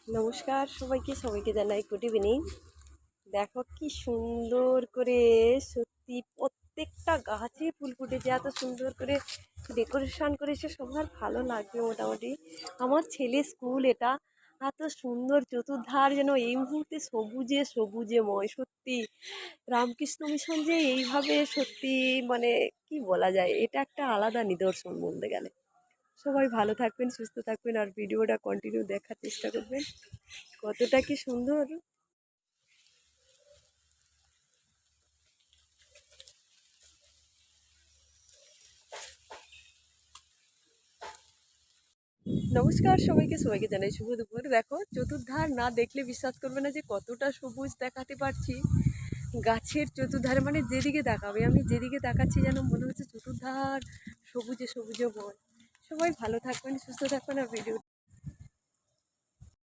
নমস্কার সবাইকে জানাই গুড ইভিনিং। দেখো কি সুন্দর করে, সত্যি প্রত্যেকটা গাছে ফুল ফুটেছে, এত সুন্দর করে ডেকোরেশন করেছে, সবার ভালো লাগবে মোটামুটি। আমার ছেলে স্কুল এটা, এত সুন্দর চতুর্ধার যেন এই মুহূর্তে সবুজে সবুজেময়। সত্যি রামকৃষ্ণ মিশন যে এইভাবে, সত্যি মানে কি বলা যায়, এটা একটা আলাদা নিদর্শন বলতে গেলে। সবাই ভালো থাকবেন, সুস্থ থাকবেন, আর ভিডিওটা কন্টিনিউ দেখার চেষ্টা করবেন। কতটা কি সুন্দর। নমস্কার সবাইকে জানাই শুভ দুপুর। দেখো চতুর্ধার না দেখলে বিশ্বাস করবে না যে কতটা সবুজ দেখাতে পারছি। গাছের চতুর্ধারে মানে যেদিকে তাকাবে, আমি যেদিকে তাকাচ্ছি যেন মনে হচ্ছে চতুর্ধার সবুজে সবুজে বন। সবাই ভালো থাকবেন, সুস্থ থাকবেন, আর ভিডিও